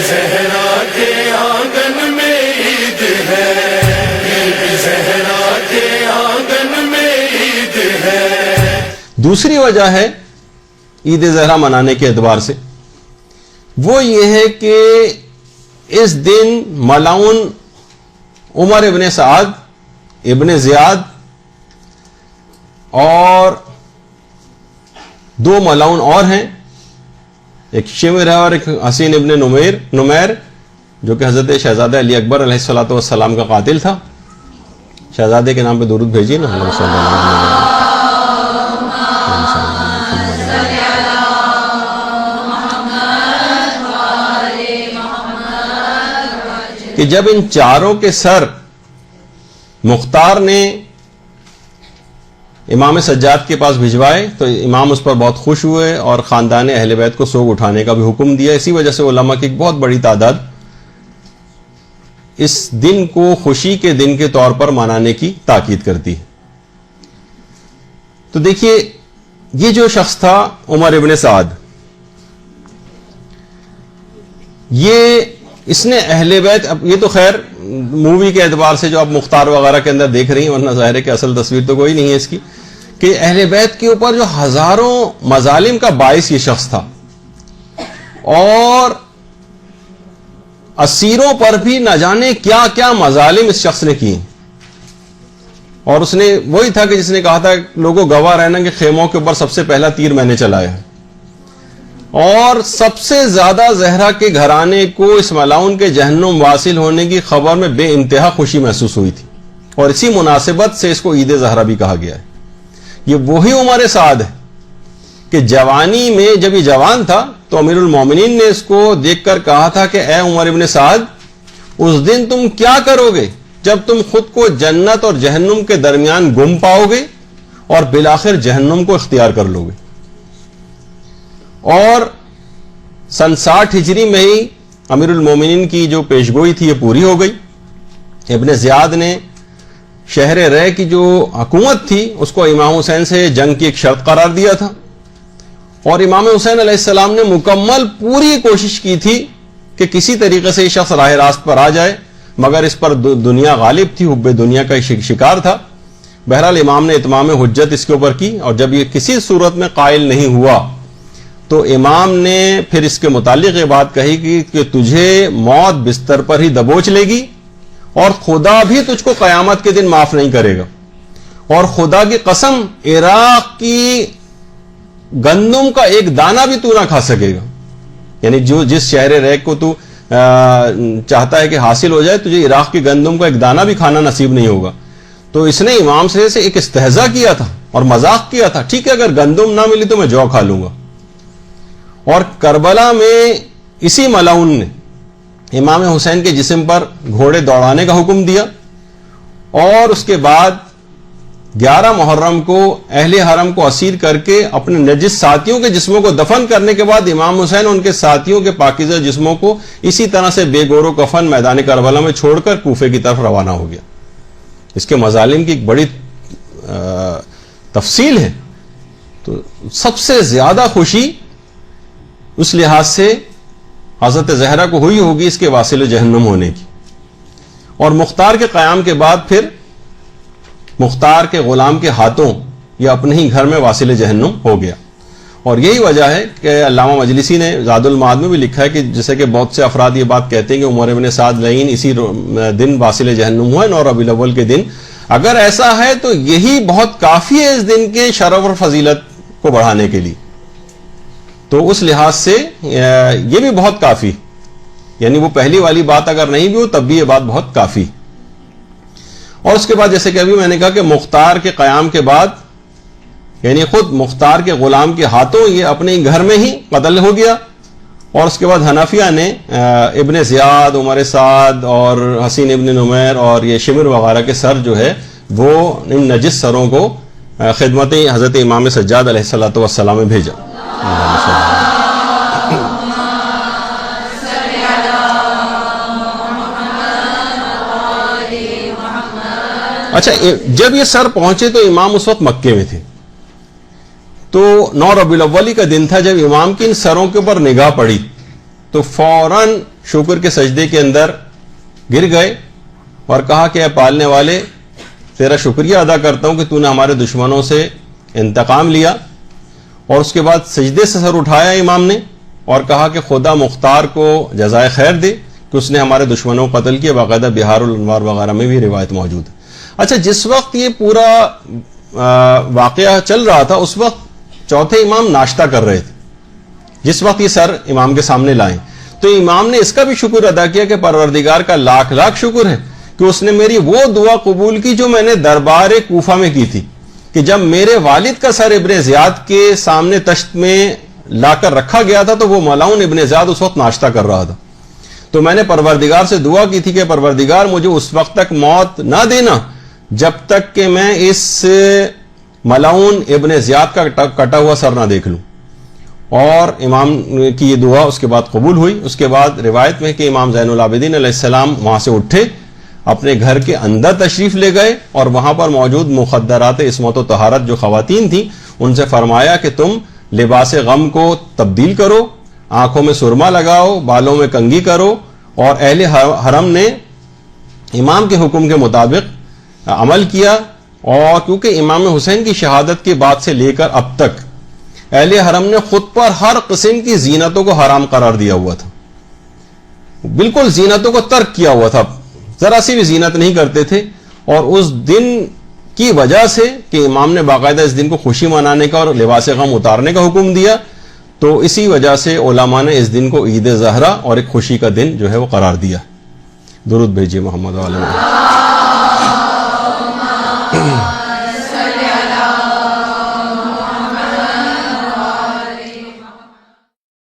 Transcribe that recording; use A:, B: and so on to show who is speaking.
A: زہرا کے آنگن میں عید ہے، بی بی زہرا کے آنگن میں عید ہے۔
B: دوسری وجہ ہے عید زہرا منانے کے اعتبار سے، وہ یہ ہے کہ اس دن ملعون عمر ابن سعد ابن زیاد اور دو ملعون اور ہیں، ایک شمر ہے اور ایک حسین ابن نمیر، جو کہ حضرت شہزادہ علی اکبر علیہ الصلوۃ والسلام کا قاتل تھا۔ شہزادے کے نام پہ درود بھیجیے نا۔ کہ جب ان چاروں کے سر مختار نے امام سجاد کے پاس بھجوائے تو امام اس پر بہت خوش ہوئے اور خاندان اہل بیت کو سوگ اٹھانے کا بھی حکم دیا۔ اسی وجہ سے علماء کی ایک بہت بڑی تعداد اس دن کو خوشی کے دن کے طور پر منانے کی تاکید کرتی ہے۔ تو دیکھیے، یہ جو شخص تھا عمر ابن سعد، اس نے اہل بیت، یہ تو خیر مووی کے اعتبار سے جو آپ مختار وغیرہ کے اندر دیکھ رہی ہیں، ورنہ ظاہر ہے کہ اصل تصویر تو کوئی نہیں ہے اس کی، کہ اہل بیت کے اوپر جو ہزاروں مظالم کا باعث یہ شخص تھا، اور اسیروں پر بھی نہ جانے کیا کیا مظالم اس شخص نے کیے، اور اس نے وہی تھا کہ جس نے کہا تھا لوگوں گواہ رہنا کہ خیموں کے اوپر سب سے پہلا تیر میں نے چلایا ہے، اور سب سے زیادہ زہرا کے گھرانے کو اس ملعون کے جہنم واصل ہونے کی خبر میں بے انتہا خوشی محسوس ہوئی تھی، اور اسی مناسبت سے اس کو عید زہرا بھی کہا گیا ہے۔ یہ وہی عمر سعد ہے کہ جوانی میں جب یہ جوان تھا تو امیر المومنین نے اس کو دیکھ کر کہا تھا کہ اے عمر ابن سعد، اس دن تم کیا کرو گے جب تم خود کو جنت اور جہنم کے درمیان گم پاؤ گے اور بالآخر جہنم کو اختیار کر لو گے؟ اور سن 60 ہجری میں ہی امیر المومنین کی جو پیشگوئی تھی یہ پوری ہو گئی۔ ابن زیاد نے شہر رے کی جو حکومت تھی اس کو امام حسین سے جنگ کی ایک شرط قرار دیا تھا، اور امام حسین علیہ السلام نے مکمل پوری کوشش کی تھی کہ کسی طریقے سے یہ شخص راہ راست پر آ جائے، مگر اس پر دنیا غالب تھی، حب دنیا کا شکار تھا۔ بہرحال امام نے اتمام حجت اس کے اوپر کی، اور جب یہ کسی صورت میں قائل نہیں ہوا تو امام نے پھر اس کے متعلق یہ بات کہی کہ تجھے موت بستر پر ہی دبوچ لے گی، اور خدا بھی تجھ کو قیامت کے دن معاف نہیں کرے گا، اور خدا کی قسم عراق کی گندم کا ایک دانہ بھی تو نہ کھا سکے گا، یعنی جس شہر ریک کو تو چاہتا ہے کہ حاصل ہو جائے، تجھے عراق کی گندم کا ایک دانہ بھی کھانا نصیب نہیں ہوگا۔ تو اس نے امام سے ایک استہزاء کیا تھا اور مذاق کیا تھا، ٹھیک ہے اگر گندم نہ ملی تو میں جو کھا لوں گا۔ اور کربلا میں اسی ملعون نے امام حسین کے جسم پر گھوڑے دوڑانے کا حکم دیا، اور اس کے بعد 11 محرم کو اہل حرم کو اسیر کر کے اپنے نجس ساتھیوں کے جسموں کو دفن کرنے کے بعد امام حسین ان کے ساتھیوں کے پاکیزہ جسموں کو اسی طرح سے بے گور و کفن میدان کربلا میں چھوڑ کر کوفے کی طرف روانہ ہو گیا۔ اس کے مظالم کی ایک بڑی تفصیل ہے۔ تو سب سے زیادہ خوشی اس لحاظ سے حضرت زہرا کو ہوئی ہوگی اس کے واصل جہنم ہونے کی، اور مختار کے قیام کے بعد پھر مختار کے غلام کے ہاتھوں یہ اپنے ہی گھر میں واصل جہنم ہو گیا۔ اور یہی وجہ ہے کہ علامہ مجلسی نے زاد المعاد میں بھی لکھا ہے کہ جیسے کہ بہت سے افراد یہ بات کہتے ہیں کہ عمر ابن سعد لعین اسی دن واصل جہنم ہوا ہے 9 ربیع الاول کے دن۔ اگر ایسا ہے تو یہی بہت کافی ہے اس دن کے شرف اور فضیلت کو بڑھانے کے لیے، تو اس لحاظ سے یہ بھی بہت کافی، یعنی وہ پہلی والی بات اگر نہیں بھی ہو تب بھی یہ بات بہت کافی۔ اور اس کے بعد جیسے کہ ابھی میں نے کہا کہ مختار کے قیام کے بعد یعنی خود مختار کے غلام کے ہاتھوں یہ اپنے گھر میں ہی قتل ہو گیا، اور اس کے بعد حنفیہ نے ابن زیاد، عمر سعد اور حسین ابن نمیر اور یہ شمر وغیرہ کے سر جو ہے وہ ان نجس سروں کو خدمت حضرت امام سجاد علیہ الصلوۃ والسلام میں بھیجا۔ اچھا، جب یہ سر پہنچے تو امام اس وقت مکے میں تھے، تو 9 ربیع الاول کا دن تھا جب امام کی ان سروں کے اوپر نگاہ پڑی تو فوراً شکر کے سجدے کے اندر گر گئے اور کہا کہ اے پالنے والے، تیرا شکریہ ادا کرتا ہوں کہ تو نے ہمارے دشمنوں سے انتقام لیا. اور اس کے بعد سجدے سے سر اٹھایا امام نے اور کہا کہ خدا مختار کو جزائے خیر دے کہ اس نے ہمارے دشمنوں کو قتل کیا. باقاعدہ بہار الانوار وغیرہ میں بھی روایت موجود ہے. اچھا، جس وقت یہ پورا واقعہ چل رہا تھا اس وقت چوتھے امام ناشتہ کر رہے تھے. جس وقت یہ سر امام کے سامنے لائیں تو امام نے اس کا بھی شکر ادا کیا کہ پروردگار کا لاکھ لاکھ شکر ہے کہ اس نے میری وہ دعا قبول کی جو میں نے دربار کوفہ میں کی تھی، کہ جب میرے والد کا سر ابن زیاد کے سامنے تشت میں لا کر رکھا گیا تھا تو وہ ملعون ابن زیاد اس وقت ناشتہ کر رہا تھا. تو میں نے پروردگار سے دعا کی تھی کہ پروردگار مجھے اس وقت تک موت نہ دینا جب تک کہ میں اس ملعون ابن زیاد کا کٹا ہوا سر نہ دیکھ لوں. اور امام کی یہ دعا اس کے بعد قبول ہوئی. اس کے بعد روایت میں کہ امام زین العابدین علیہ السلام وہاں سے اٹھے، اپنے گھر کے اندر تشریف لے گئے اور وہاں پر موجود مخدرات عصمت و طہارت جو خواتین تھیں ان سے فرمایا کہ تم لباس غم کو تبدیل کرو، آنکھوں میں سرما لگاؤ، بالوں میں کنگھی کرو. اور اہل حرم نے امام کے حکم کے مطابق عمل کیا. اور کیونکہ امام حسین کی شہادت کے بعد سے لے کر اب تک اہل حرم نے خود پر ہر قسم کی زینتوں کو حرام قرار دیا ہوا تھا، بالکل زینتوں کو ترک کیا ہوا تھا، ذرا سی بھی زینت نہیں کرتے تھے. اور اس دن کی وجہ سے کہ امام نے باقاعدہ اس دن کو خوشی منانے کا اور لباس غم اتارنے کا حکم دیا، تو اسی وجہ سے علماء نے اس دن کو عید زہرا اور ایک خوشی کا دن جو ہے وہ قرار دیا. درود بھیجیے محمد علیہ.